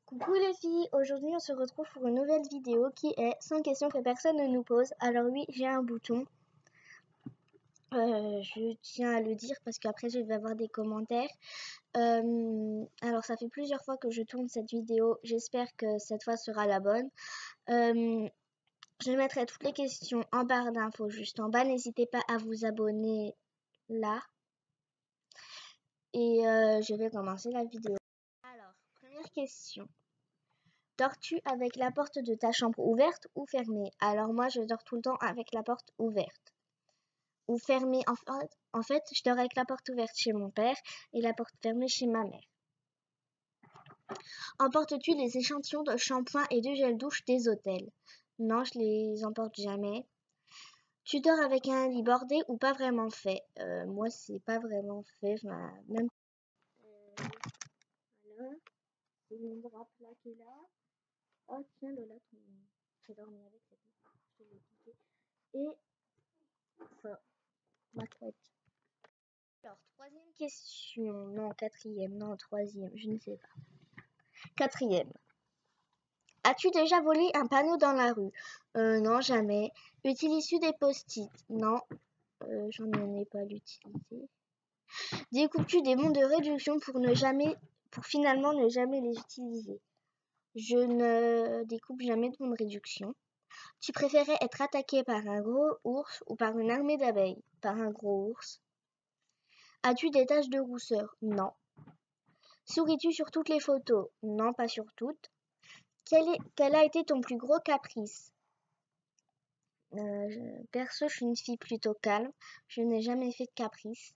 Coucou les filles, aujourd'hui on se retrouve pour une nouvelle vidéo qui est 100 questions que personne ne nous pose. Alors oui, j'ai un bouton, je tiens à le dire parce qu'après je vais avoir des commentaires. Alors ça fait plusieurs fois que je tourne cette vidéo, j'espère que cette fois sera la bonne. Je mettrai toutes les questions en barre d'infos juste en bas, n'hésitez pas à vous abonner là. Et je vais commencer la vidéo. Alors, première question. Dors-tu avec la porte de ta chambre ouverte ou fermée? Alors moi, je dors tout le temps avec la porte ouverte. Ou fermée. En fait, je dors avec la porte ouverte chez mon père et la porte fermée chez ma mère. Emportes-tu les échantillons de shampoing et de gel douche des hôtels? Non, je les emporte jamais. Tu dors avec un lit bordé ou pas vraiment fait? Moi, c'est pas vraiment fait. Enfin, même. Voilà. C'est une drape là qui est là. Oh tiens Lola, j'ai dormi avec cette nuit. Je l'ai piqué. Et ça, ma couette. Alors, troisième question. Non, quatrième. Non, troisième. Je ne sais pas. Quatrième. As-tu déjà volé un panneau dans la rue? Non, jamais. Utilises-tu des post-it? Non, j'en ai pas l'utiliser. Découpes-tu des bons de réduction pour finalement ne jamais les utiliser? Je ne découpe jamais de bons de réduction. Tu préférais être attaqué par un gros ours ou par une armée d'abeilles? Par un gros ours. As-tu des taches de rousseur? Non. Souris-tu sur toutes les photos? Non, pas sur toutes. Quel a été ton plus gros caprice? Perso, je suis une fille plutôt calme. Je n'ai jamais fait de caprice.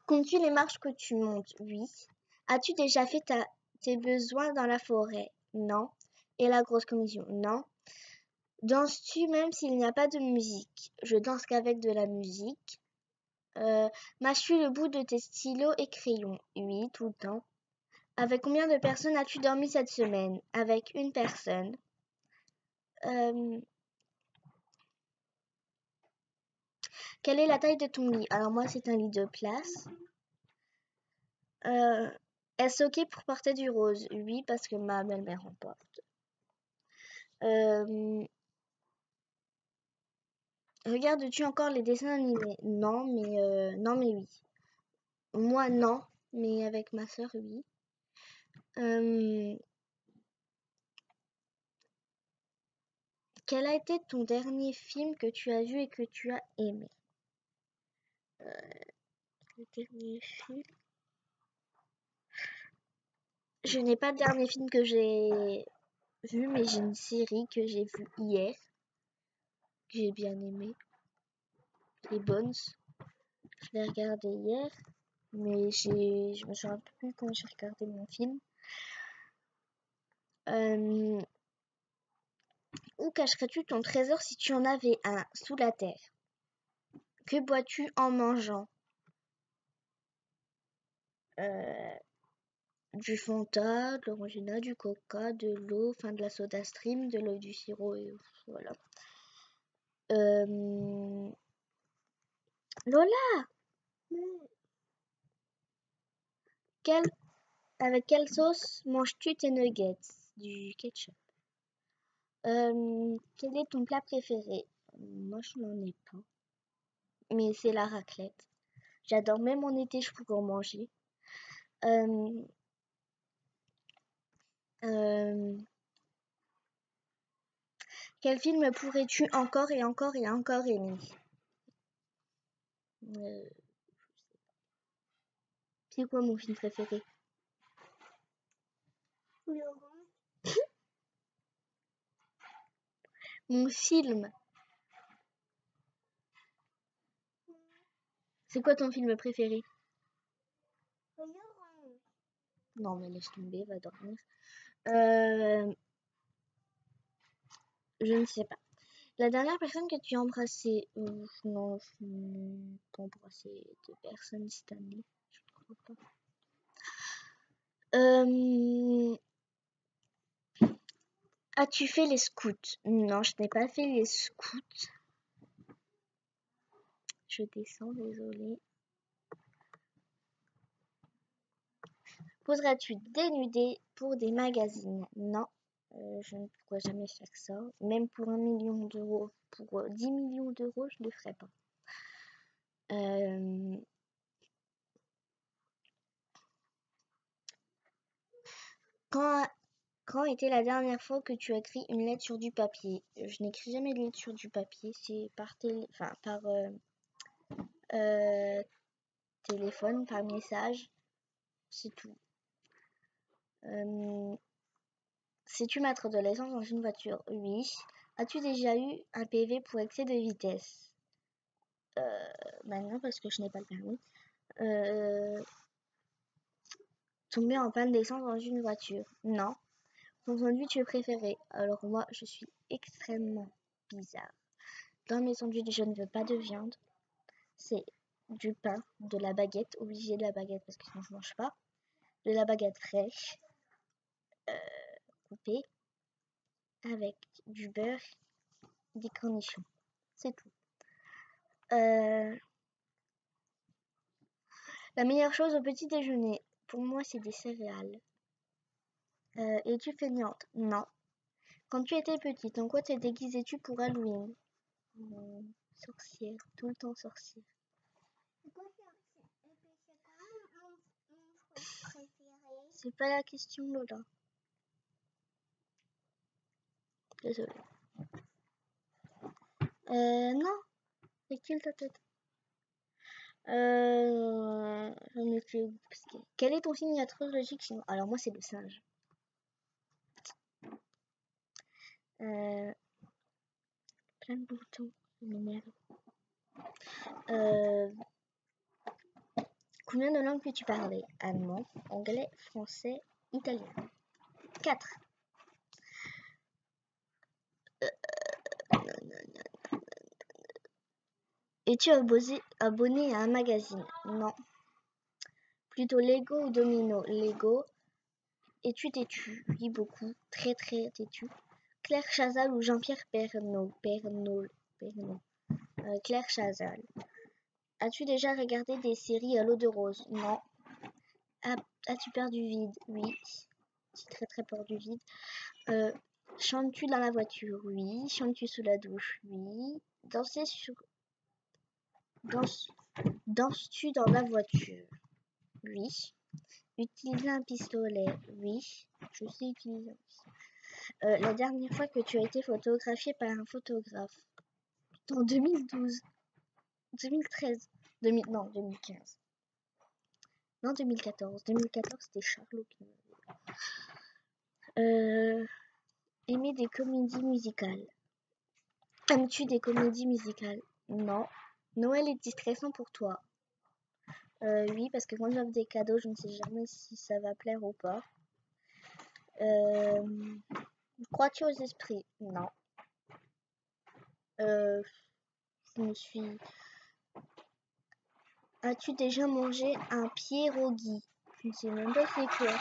Comptes-tu les marches que tu montes? Oui. As-tu déjà fait tes besoins dans la forêt? Non. Et la grosse commission? Non. Danses-tu même s'il n'y a pas de musique? Je danse qu'avec de la musique. Mâches-tu le bout de tes stylos et crayons? Oui, tout le temps. Avec combien de personnes as-tu dormi cette semaine? Avec une personne. Quelle est la taille de ton lit? Alors moi, c'est un lit de place. Est-ce ok pour porter du rose? Oui, parce que ma belle-mère en porte. Regardes-tu encore les dessins animés? Non, mais oui. Moi, non, mais avec ma sœur, oui. Quel a été ton dernier film que tu as vu et que tu as aimé? Le dernier film. Je n'ai pas le dernier film que j'ai vu, mais j'ai une série que j'ai vue hier, que j'ai bien aimé. Les Bones. Je l'ai regardé hier, mais je me souviens plus quand j'ai regardé mon film. Où cacherais-tu ton trésor si tu en avais un? Sous la terre. Que bois-tu en mangeant? Du Fanta, de l'Orangina, du Coca, de l'eau, enfin de la Soda Stream, de l'eau du sirop et voilà. Lola! Avec quelle sauce manges-tu tes nuggets? Du ketchup. Quel est ton plat préféré? Moi, je n'en ai pas. Mais c'est la raclette. J'adore, même en été, je pourrais en manger. Quel film pourrais-tu encore et encore et encore aimer? C'est quoi mon film préféré? Mon film. C'est quoi ton film préféré? Non, mais laisse tomber, va dormir. Je ne sais pas. La dernière personne que tu as embrassée, non, je n'ai pas embrassé de personne cette année. Je ne crois pas. As-tu fait les scouts? Non, je n'ai pas fait les scouts. Je descends, désolée. Poseras-tu dénudé pour des magazines? Non, je ne pourrais jamais faire ça. Même pour 1 million d'euros, pour 10 millions d'euros, je ne le ferais pas. Quand était la dernière fois que tu as écrit une lettre sur du papier? Je n'écris jamais de lettre sur du papier, c'est par téléphone, par message, c'est tout. Sais-tu mettre de l'essence dans une voiture? Oui. As-tu déjà eu un PV pour excès de vitesse? Non, parce que je n'ai pas le permis. Tomber en panne d'essence dans une voiture? Non. Ton sandwich préféré? Alors moi, je suis extrêmement bizarre. Dans mes sandwichs, je ne veux pas de viande. C'est du pain, de la baguette, obligé de la baguette parce que sinon je mange pas. De la baguette fraîche, coupée, avec du beurre, des cornichons. C'est tout. La meilleure chose au petit déjeuner, pour moi, c'est des céréales. Es-tu feignante? Non. Quand tu étais petite, en quoi te déguisais-tu pour Halloween? Sorcière, tout le temps sorcière. C'est pas la question, Lola. Désolée. Non. Recule ta tête. J'en ai plus. Quel est ton signe astrologique chinois? Alors moi c'est le singe. Plein de boutons. Combien de langues peux-tu parler? Allemand, anglais, français, italien. 4. Es-tu abonné à un magazine? Non. Plutôt Lego ou Domino? Lego. Es-tu têtu? Oui, beaucoup. Très très têtu. Claire Chazal ou Jean-Pierre Pernaut? Claire Chazal. As-tu déjà regardé des séries à l'eau de rose? Non. As-tu peur du vide? Oui. J'ai très très peur du vide. Chantes-tu dans la voiture? Oui. Chantes-tu sous la douche? Oui. Danses-tu dans la voiture? Oui. Utiliser un pistolet? Oui. Je sais utiliser un pistolet. La dernière fois que tu as été photographié par un photographe? En 2012. 2013. Non, 2015. Non, 2014. 2014, c'était Charlot qui m'avait. Aimer des comédies musicales. Aimes-tu des comédies musicales? Non. Noël est-il stressant pour toi? Oui, parce que quand j'offre des cadeaux, je ne sais jamais si ça va plaire ou pas. Crois-tu aux esprits? Non. Je me suis... As-tu déjà mangé un pierogi? Je ne sais même pas c'est quoi.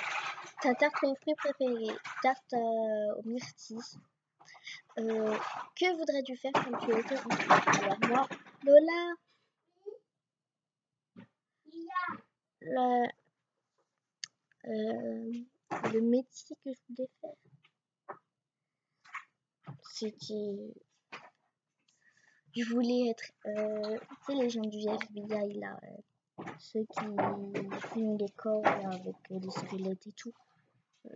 Ta tarte aux fruits préférée? Tarte aux myrtilles. Que voudrais-tu faire quand tu étais enfant? Alors moi, Lola, le métier que je voulais faire, c'était... Je voulais être... tu sais, les gens du FBI, là, ceux qui filment les corps là, avec les squelettes et tout.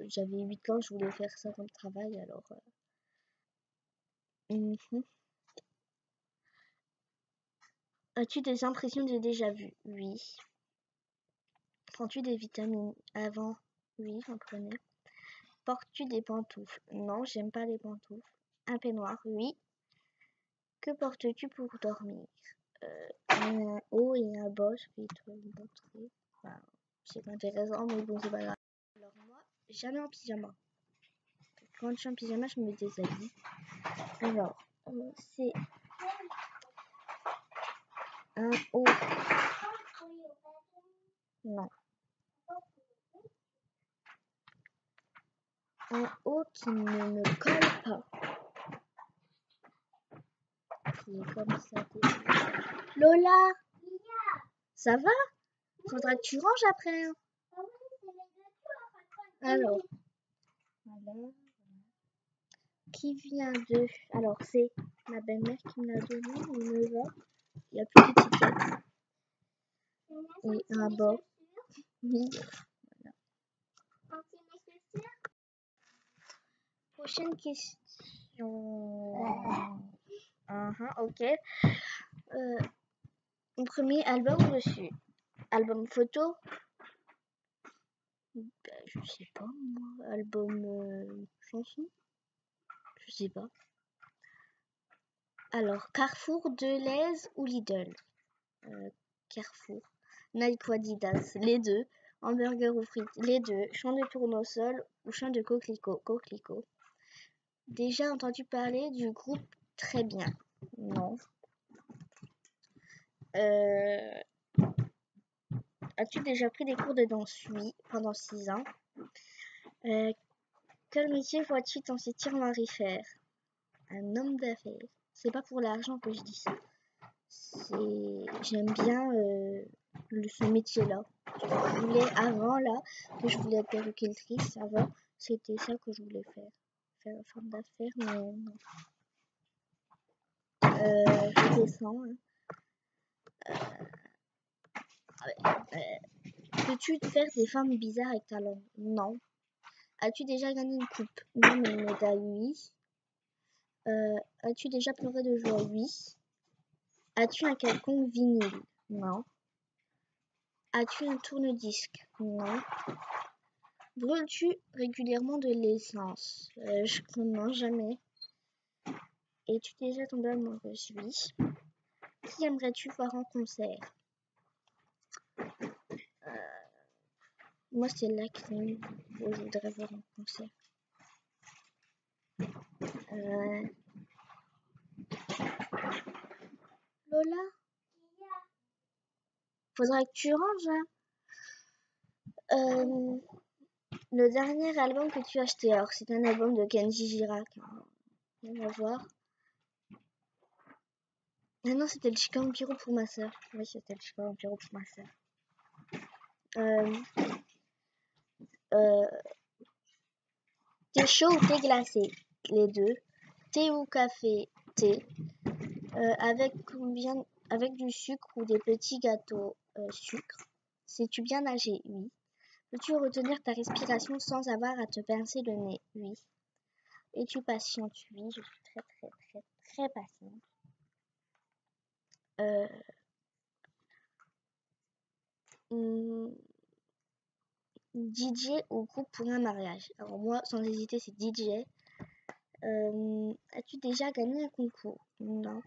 J'avais 8 ans, je voulais faire ça comme travail, alors... As-tu des impressions de déjà-vu? Oui. Prends-tu des vitamines avant? Oui, j'en prenais. Portes-tu des pantoufles? Non, j'aime pas les pantoufles. Un peignoir? Oui. Que portes-tu pour dormir? Un haut et un bas, je vais te le montrer. Enfin, c'est pas intéressant, mais bon, c'est pas grave. Alors moi, jamais en pyjama. Quand je suis en pyjama, je me déshabille. Alors, c'est un haut. Non. Un haut qui ne me colle pas. Qui est comme ça. Lola, ça va? Faudra que tu ranges après. Hein. Alors, voilà. Qui vient de... Alors, c'est ma belle-mère qui me l'a donné, il me va. Il n'y a plus d'étiquette. Et un bas. Oui. Voilà. Prochaine question. Ok. Mon premier album reçu. Album photo. Je sais pas moi. Album chanson. Je sais pas. Alors, Carrefour, Deleuze ou Lidl? Carrefour. Nike ou Adidas? Les deux. Hamburger ou frites? Les deux. Champ de tournesol ou champ de coquelicot? Coquelicot. Déjà entendu parler du groupe Très Bien? Non. As-tu déjà pris des cours de danse? Oui, pendant 6 ans. Quel métier vois-tu ton futur mari faire? Un homme d'affaires. C'est pas pour l'argent que je dis ça. J'aime bien ce métier-là. Je voulais avant là, que je voulais être puéricultrice. Avant, c'était ça que je voulais faire. Faire femme d'affaires, mais non. Je descends. Peux-tu te faire des formes bizarres avec ta langue? Non. As-tu déjà gagné une coupe? Non, mais une médaille, oui. As-tu déjà pleuré de joie? Oui. As-tu un quelconque vinyle? Non. As-tu un tourne-disque? Non. Brûles-tu régulièrement de l'essence? Non, jamais. Es-tu déjà tombé amoureuse? Oui. Qui aimerais-tu voir en concert? Moi, c'est Lakrim que je voudrais voir en concert. Lola? Faudrait que tu ranges, hein. Le dernier album que tu as acheté, alors c'est un album de Kenji Girac. On va voir. Ah non, c'était le Chica Vampiro pour ma soeur. Oui, c'était le Chica Vampiro pour ma soeur. Thé chaud ou thé glacé? Les deux. Thé ou café? Thé. Avec du sucre ou des petits gâteaux sucre? Sais-tu bien nager? Oui. Peux-tu retenir ta respiration sans avoir à te pincer le nez? Oui. Es-tu patiente? Oui, je suis très très très très patiente. DJ ou groupe pour un mariage? Alors moi, sans hésiter, c'est DJ. As-tu déjà gagné un concours? Non.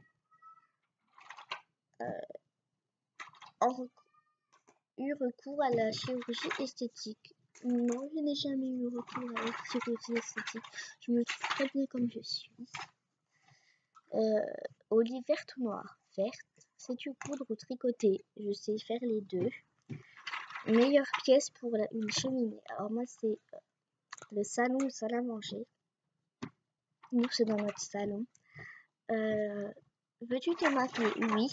Eu recours à la chirurgie esthétique? Non, je n'ai jamais eu recours à la chirurgie esthétique. Je me trouve très bien comme je suis. Olive verte ou noire? Verte. Sais-tu coudre ou tricoter? Je sais faire les deux. Meilleure pièce pour une cheminée? Alors moi, c'est le salon ou salle à manger. Nous, c'est dans notre salon. Veux-tu te marier? Oui.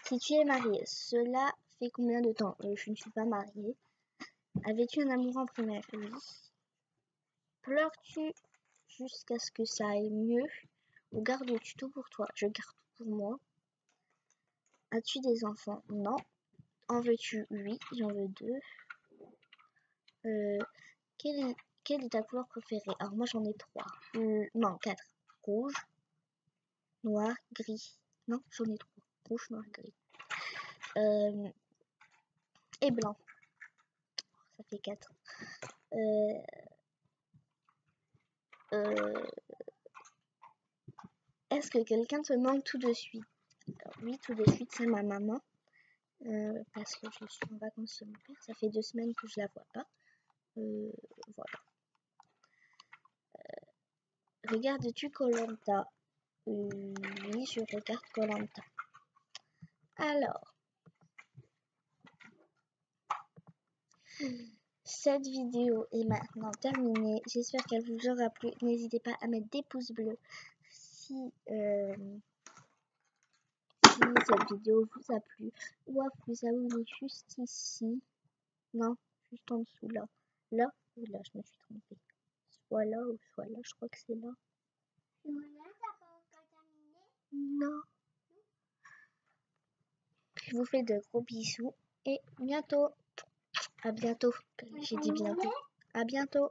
Si tu es marié, cela fait combien de temps? Je ne suis pas mariée. Avais-tu un amour en primaire? Oui. Pleures-tu jusqu'à ce que ça aille mieux ou gardes-tu tout pour toi? Je garde tout pour moi. As-tu des enfants? Non. En veux-tu? Oui, j'en veux 2. Quelle est ta couleur préférée? Alors moi j'en ai 3. Non, 4. Rouge, noir, gris. Non, j'en ai 3. Rouge, noir, gris. Et blanc. Ça fait 4. Est-ce que quelqu'un te manque tout de suite? Alors, oui, tout de suite, c'est ma maman. Parce que je suis en vacances chez mon père. Ça fait 2 semaines que je la vois pas. Voilà. Regardes-tu Koh-Lanta? Oui, je regarde Koh-Lanta. Alors, cette vidéo est maintenant terminée. J'espère qu'elle vous aura plu. N'hésitez pas à mettre des pouces bleus si cette vidéo vous a plu, ou à vous abonner juste ici. Non, juste en dessous là. là ou là, je me suis trompée. Soit là ou soit là, je crois que c'est là. Non. Je vous fais de gros bisous et bientôt. À bientôt. J'ai dit bientôt. À bientôt.